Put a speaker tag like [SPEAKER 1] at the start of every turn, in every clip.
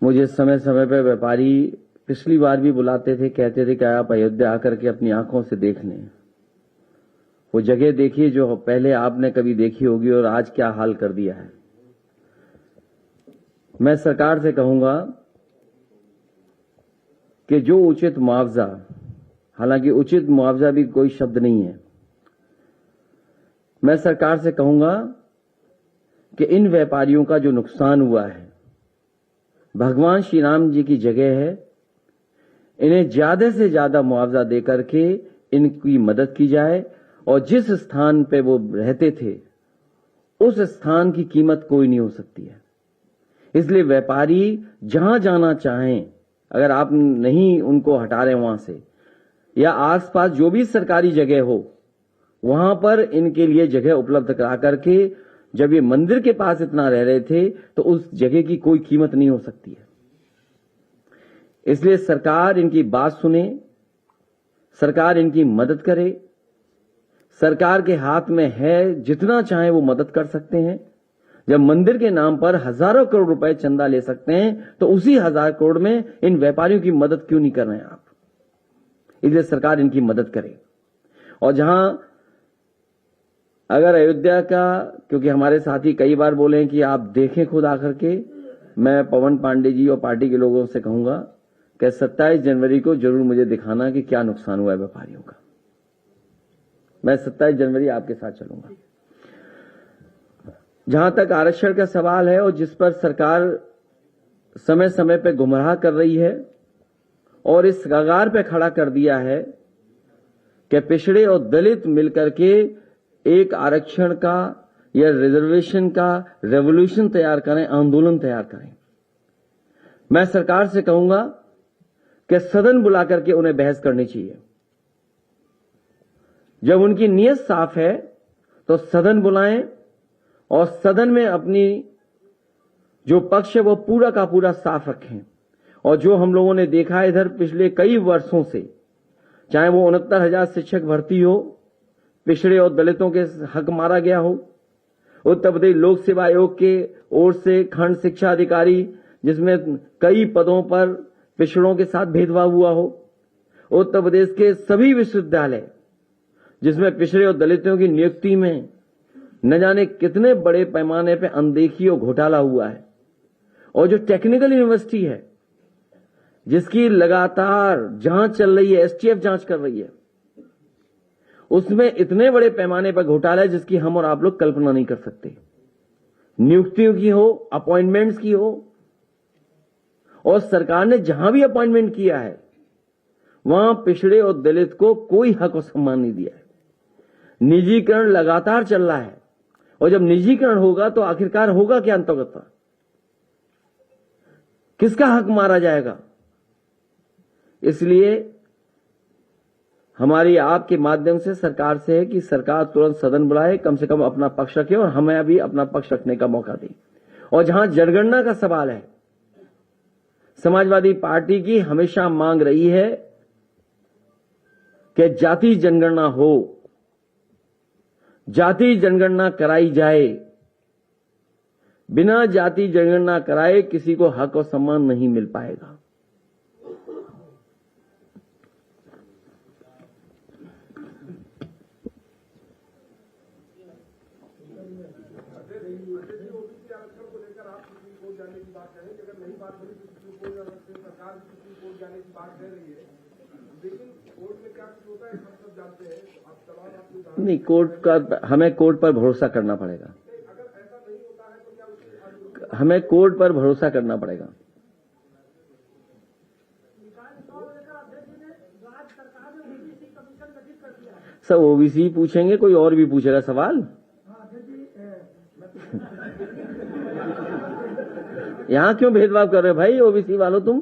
[SPEAKER 1] मुझे समय समय पर व्यापारी पिछली बार भी बुलाते थे, कहते थे कि आप अयोध्या आकर के अपनी आंखों से देख लें, वो जगह देखिए जो पहले आपने कभी देखी होगी और आज क्या हाल कर दिया है। मैं सरकार से कहूंगा कि जो उचित मुआवजा, हालांकि उचित मुआवजा भी कोई शब्द नहीं है, मैं सरकार से कहूंगा कि इन व्यापारियों का जो नुकसान हुआ है, भगवान श्री राम जी की जगह है, इन्हें ज्यादा से ज्यादा मुआवजा देकर के इनकी मदद की जाए और जिस स्थान पे वो रहते थे उस स्थान की कीमत कोई नहीं हो सकती है। इसलिए व्यापारी जहां जाना चाहें, अगर आप नहीं उनको हटा रहे वहां से, या आसपास जो भी सरकारी जगह हो वहां पर इनके लिए जगह उपलब्ध करा करके, जब ये मंदिर के पास इतना रह रहे थे तो उस जगह की कोई कीमत नहीं हो सकती है। इसलिए सरकार इनकी बात सुने, सरकार इनकी मदद करे। सरकार के हाथ में है, जितना चाहे वो मदद कर सकते हैं। जब मंदिर के नाम पर हजारों करोड़ रुपए चंदा ले सकते हैं तो उसी 1000 करोड़ में इन व्यापारियों की मदद क्यों नहीं कर रहे हैं आप? इसलिए सरकार इनकी मदद करे। और जहां अगर अयोध्या का, क्योंकि हमारे साथी कई बार बोले हैं कि आप देखें खुद आकर के, मैं पवन पांडे जी और पार्टी के लोगों से कहूंगा कि 27 जनवरी को जरूर मुझे दिखाना कि क्या नुकसान हुआ है व्यापारियों का। मैं 27 जनवरी आपके साथ चलूंगा। जहां तक आरक्षण का सवाल है और जिस पर सरकार समय समय पर गुमराह कर रही है और इस कगार पे खड़ा कर दिया है कि पिछड़े और दलित मिलकर के एक आरक्षण का या रिजर्वेशन का रेवोल्यूशन तैयार करें, आंदोलन तैयार करें। मैं सरकार से कहूंगा कि सदन बुला करके उन्हें बहस करनी चाहिए। जब उनकी नीयत साफ है तो सदन बुलाएं और सदन में अपनी जो पक्ष है वो पूरा का पूरा साफ रखें। और जो हम लोगों ने देखा है इधर पिछले कई वर्षों से, चाहे वो 69,000 शिक्षक भर्ती हो, पिछड़े और दलितों के हक मारा गया हो, उत्तर प्रदेश लोक सेवा आयोग के ओर से खंड शिक्षा अधिकारी जिसमें कई पदों पर पिछड़ों के साथ भेदभाव हुआ हो, उत्तर प्रदेश के सभी विश्वविद्यालय जिसमें पिछड़े और दलितों की नियुक्ति में न जाने कितने बड़े पैमाने पर अनदेखी और घोटाला हुआ है, और जो टेक्निकल यूनिवर्सिटी है जिसकी लगातार जांच चल रही है, एसटीएफ जांच कर रही है, उसमें इतने बड़े पैमाने पर घोटाला है जिसकी हम और आप लोग कल्पना नहीं कर सकते। नियुक्तियों की हो, अपॉइंटमेंट्स की हो, और सरकार ने जहां भी अपॉइंटमेंट किया है वहां पिछड़े और दलित को कोई हक और सम्मान नहीं दिया है। निजीकरण लगातार चल रहा है, और जब निजीकरण होगा तो आखिरकार होगा क्या अंतर्गत? किसका हक मारा जाएगा? इसलिए हमारी आपके माध्यम से सरकार से है कि सरकार तुरंत सदन बुलाए, कम से कम अपना पक्ष रखे और हमें अभी अपना पक्ष रखने का मौका दे। और जहां जनगणना का सवाल है, समाजवादी पार्टी की हमेशा मांग रही है कि जाति जनगणना हो, जाति जनगणना कराई जाए। बिना जाति जनगणना कराए किसी को हक और सम्मान नहीं मिल पाएगा। नहीं, कोर्ट का हमें कोर्ट पर भरोसा करना पड़ेगा। हमें कोर्ट पर भरोसा करना पड़ेगा। सब ओबीसी पूछेंगे, कोई और भी पूछेगा सवाल? यहां क्यों भेदभाव कर रहे हो भाई ओबीसी वालों तुम?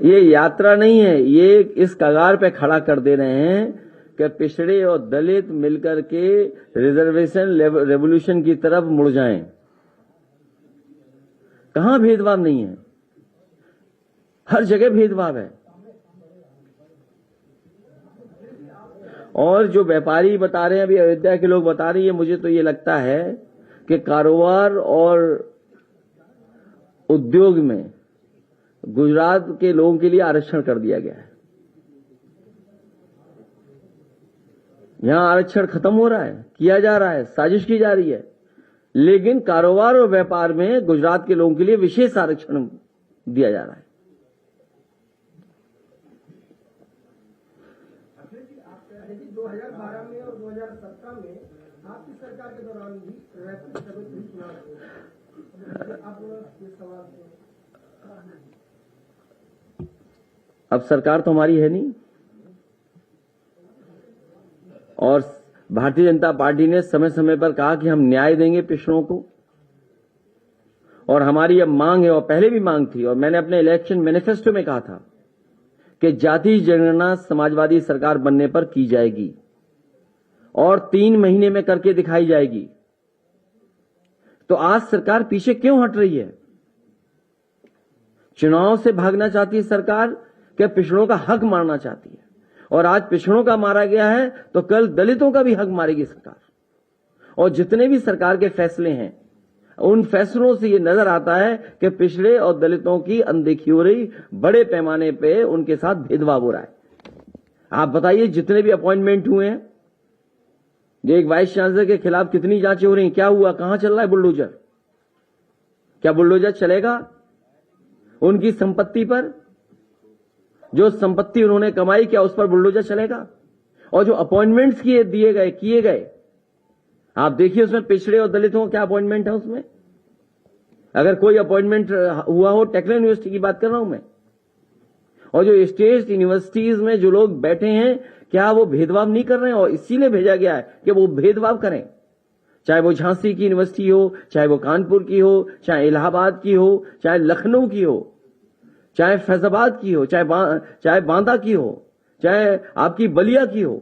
[SPEAKER 1] ये यात्रा नहीं है, ये इस कगार पे खड़ा कर दे रहे हैं कि पिछड़े और दलित मिलकर के रिजर्वेशन रेवोल्यूशन की तरफ मुड़ जाएं। कहां भेदभाव नहीं है? हर जगह भेदभाव है। और जो व्यापारी बता रहे हैं, अभी अयोध्या के लोग बता रही है, मुझे तो ये लगता है कि कारोबार और उद्योग में गुजरात के लोगों के लिए आरक्षण कर दिया गया है। यहां आरक्षण खत्म हो रहा है, किया जा रहा है, साजिश की जा रही है, लेकिन कारोबार और व्यापार में गुजरात के लोगों के लिए विशेष आरक्षण दिया जा रहा है।
[SPEAKER 2] 2012 में और 2017 में आपकी सरकार के दौरान भी रैपिड सर्विस भी चुनाव हुए। आप ये सवाल
[SPEAKER 1] अब सरकार तो हमारी है नहीं, और भारतीय जनता पार्टी ने समय समय पर कहा कि हम न्याय देंगे पिछड़ों को, और हमारी अब मांग है, और पहले भी मांग थी, और मैंने अपने इलेक्शन मैनिफेस्टो में कहा था कि जाति जनगणना समाजवादी सरकार बनने पर की जाएगी और 3 महीने में करके दिखाई जाएगी। तो आज सरकार पीछे क्यों हट रही है? चुनाव से भागना चाहती है सरकार, क्या पिछड़ों का हक मारना चाहती है? और आज पिछड़ों का मारा गया है तो कल दलितों का भी हक मारेगी सरकार। और जितने भी सरकार के फैसले हैं, उन फैसलों से ये नजर आता है कि पिछड़े और दलितों की अनदेखी हो रही, बड़े पैमाने पे उनके साथ भेदभाव हो रहा है। आप बताइए, जितने भी अपॉइंटमेंट हुए हैं, एक वाइस चांसलर के खिलाफ कितनी जांचें हो रही, क्या हुआ, कहां चल रहा है बुलडोजर? क्या बुलडोजर चलेगा उनकी संपत्ति पर? जो संपत्ति उन्होंने कमाई, क्या उस पर बुलडोजर चलेगा? और जो अपॉइंटमेंट्स किए गए, आप देखिए उसमें पिछड़े और दलितों का क्या अपॉइंटमेंट है उसमें। अगर कोई अपॉइंटमेंट हुआ हो, टेक्निकल यूनिवर्सिटी की बात कर रहा हूं मैं, और जो स्टेट यूनिवर्सिटीज में जो लोग बैठे हैं, क्या वो भेदभाव नहीं कर रहे हैं? और इसीलिए भेजा गया है कि वो भेदभाव करें, चाहे वो झांसी की यूनिवर्सिटी हो, चाहे वो कानपुर की हो, चाहे इलाहाबाद की हो, चाहे लखनऊ की हो, चाहे फैजाबाद की हो, चाहे बांदा की हो, चाहे आपकी बलिया की हो,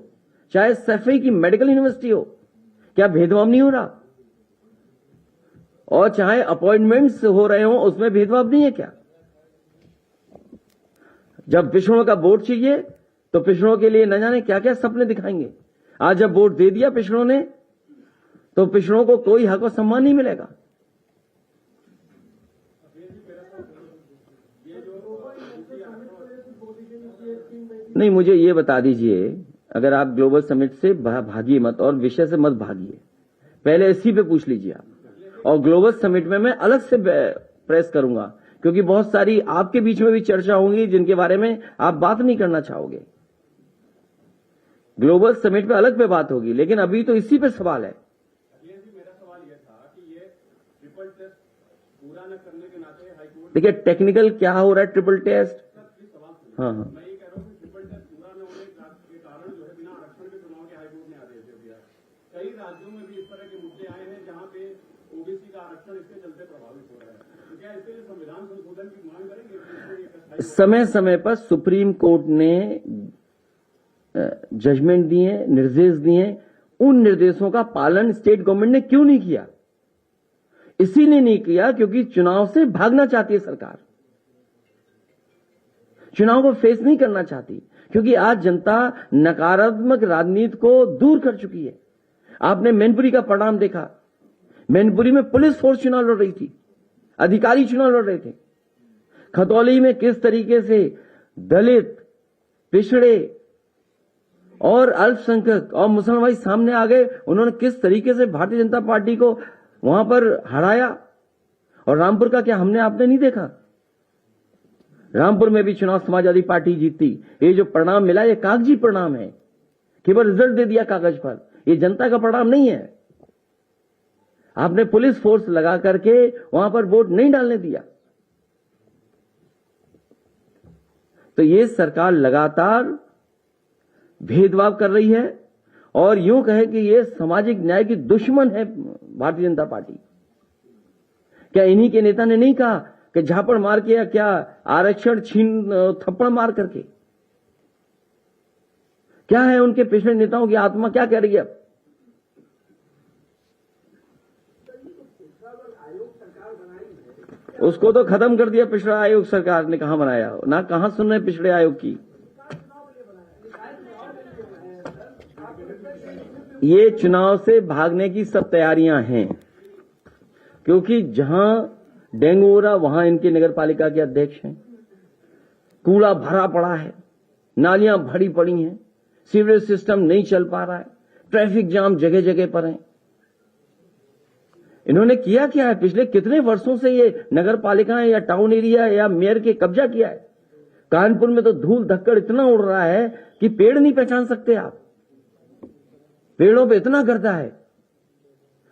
[SPEAKER 1] चाहे सैफई की मेडिकल यूनिवर्सिटी हो, क्या भेदभाव नहीं हो रहा? और चाहे अपॉइंटमेंट्स हो रहे हो, उसमें भेदभाव नहीं है क्या? जब पिछड़ों का वोट चाहिए तो पिछड़ों के लिए न जाने क्या क्या सपने दिखाएंगे। आज जब वोट दे दिया पिछड़ों ने, तो पिछड़ों को कोई हक और सम्मान नहीं मिलेगा। नहीं, मुझे ये बता दीजिए, अगर आप ग्लोबल समिट से भागिए मत और विषय से मत भागिए, पहले इसी पे पूछ लीजिए आप। और ग्लोबल समिट में मैं अलग से प्रेस करूंगा, क्योंकि बहुत सारी आपके बीच में भी चर्चा होंगी जिनके बारे में आप बात नहीं करना चाहोगे। ग्लोबल समिट पे अलग पे बात होगी, लेकिन अभी तो इसी पे सवाल है।
[SPEAKER 3] मेरा सवाल यह था कि ये ट्रिपल टेस्ट पूरा न करने के नाते हाईकोर्ट,
[SPEAKER 1] देखिए टेक्निकल क्या हो रहा है ट्रिपल टेस्ट। हाँ,
[SPEAKER 3] मैं ये कह रहा हूँ कि ट्रिपल टेस्ट पूरा न होने के कारण जो है बिना आरक्षण के चुनाव के हाईकोर्ट ने आदेश दे दिया। कई राज्यों में भी इस तरह के मुद्दे आए हैं जहां पे ओबीसी का आरक्षण इसके चलते प्रभावित हो रहा है। तो क्या इसके लिए संविधान संशोधन की मांग करेंगे?
[SPEAKER 1] समय समय पर सुप्रीम कोर्ट ने जजमेंट दिए, निर्देश दिए, उन निर्देशों का पालन स्टेट गवर्नमेंट ने क्यों नहीं किया? इसीलिए नहीं किया क्योंकि चुनाव से भागना चाहती है सरकार, चुनाव को फेस नहीं करना चाहती, क्योंकि आज जनता नकारात्मक राजनीति को दूर कर चुकी है। आपने मैनपुरी का परिणाम देखा। मैनपुरी में पुलिस फोर्स चुनाव लड़ रही थी, अधिकारी चुनाव लड़ रहे थे। खतौली में किस तरीके से दलित, पिछड़े और अल्पसंख्यक और मुसलमान भाई सामने आ गए, उन्होंने किस तरीके से भारतीय जनता पार्टी को वहां पर हराया। और रामपुर का क्या हमने आपने नहीं देखा? रामपुर में भी चुनाव समाजवादी पार्टी जीती। ये जो परिणाम मिला, ये कागजी परिणाम है, केवल रिजल्ट दे दिया कागज पर, ये जनता का परिणाम नहीं है। आपने पुलिस फोर्स लगा करके वहां पर वोट नहीं डालने दिया। तो ये सरकार लगातार भेदभाव कर रही है, और यूं कहे कि ये सामाजिक न्याय की दुश्मन है भारतीय जनता पार्टी। क्या इन्हीं के नेता ने नहीं कहा कि झापड़ मार के, या क्या आरक्षण छीन थप्पड़ मार करके? क्या है उनके पिछले नेताओं की आत्मा क्या कह रही है? उसको तो खत्म कर दिया पिछड़ा आयोग सरकार ने। कहां बनाया ना, कहां सुन रहे पिछड़े आयोग की। ये चुनाव से भागने की सब तैयारियां हैं। क्योंकि जहां डेंगू हो रहा वहां इनके नगर पालिका के अध्यक्ष हैं। कूड़ा भरा पड़ा है, नालियां भरी पड़ी हैं, सीवरेज सिस्टम नहीं चल पा रहा है, ट्रैफिक जाम जगह जगह पर है। इन्होंने किया क्या है? पिछले कितने वर्षों से ये नगर पालिकाएं या टाउन एरिया या मेयर के कब्जा किया है। कानपुर में तो धूल धक्कड़ इतना उड़ रहा है कि पेड़ नहीं पहचान सकते आप। पेड़ों पे इतना गर्दा है।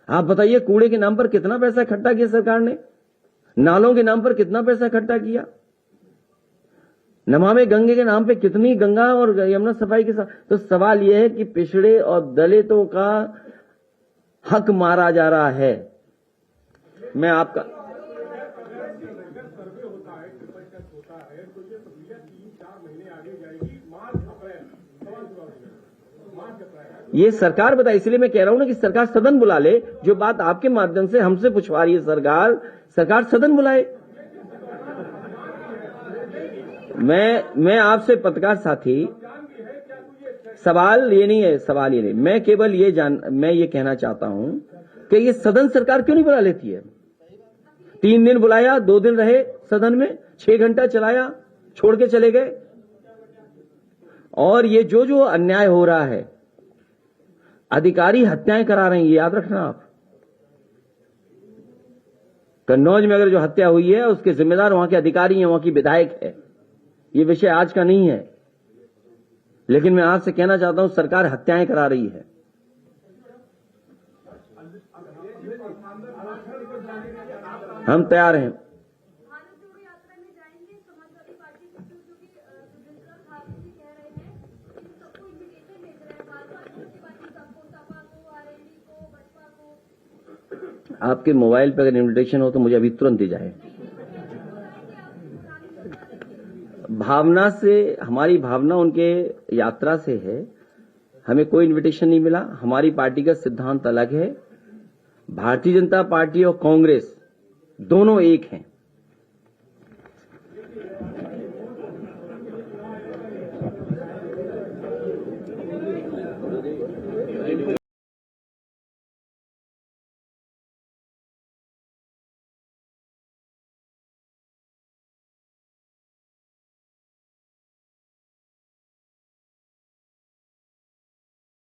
[SPEAKER 1] आप बताइए, कूड़े के नाम पर कितना पैसा इकट्ठा किया सरकार ने, नालों के नाम पर कितना पैसा इकट्ठा किया, नमामि गंगे के नाम पे कितनी गंगा और यमुना सफाई के साथ। तो सवाल यह है कि पिछड़े और दलितों का हक मारा जा रहा है। मैं आपका
[SPEAKER 3] सर्वे होता है, ट्रिपल टेस्ट होता है, तो ये प्रक्रिया 3-4 महीने आगे जाएगी। मार्च अप्रैल
[SPEAKER 1] ये सरकार बताए, इसलिए मैं कह रहा हूं ना कि सरकार सदन बुला ले। जो बात आपके माध्यम से हमसे पूछवा रही है सरकार सदन बुलाए। मैं आपसे पत्रकार साथी, सवाल ये नहीं है, मैं केवल मैं ये कहना चाहता हूं कि ये सदन सरकार क्यों नहीं बुला लेती है। 3 दिन बुलाया, 2 दिन रहे सदन में, 6 घंटा चलाया, छोड़ के चले गए। और ये जो अन्याय हो रहा है, अधिकारी हत्याएं करा रहे हैं, ये याद रखना आप। कन्नौज में अगर जो हत्या हुई है उसके जिम्मेदार वहां के अधिकारी हैं, वहां की विधायक है। ये विषय आज का नहीं है, लेकिन मैं आपसे कहना चाहता हूं सरकार हत्याएं करा रही है। हम तैयार हैं।
[SPEAKER 4] भारत जोड़ो यात्रा में जाएंगे। समाजवादी पार्टी के जो कि सुरेंद्र खान जी कह रहे हैं कि सबको इन्विटेशन भेज रहे हैं, भारतीय पार्टी सबको, सपा को, आरएलडी को, बसपा को।
[SPEAKER 1] आपके मोबाइल पर अगर इन्विटेशन हो तो मुझे अभी तुरंत दी जाए। भावना से, हमारी भावना उनके यात्रा से है। हमें कोई इन्विटेशन नहीं मिला। हमारी पार्टी का सिद्धांत अलग है। भारतीय जनता पार्टी और कांग्रेस दोनों एक हैं।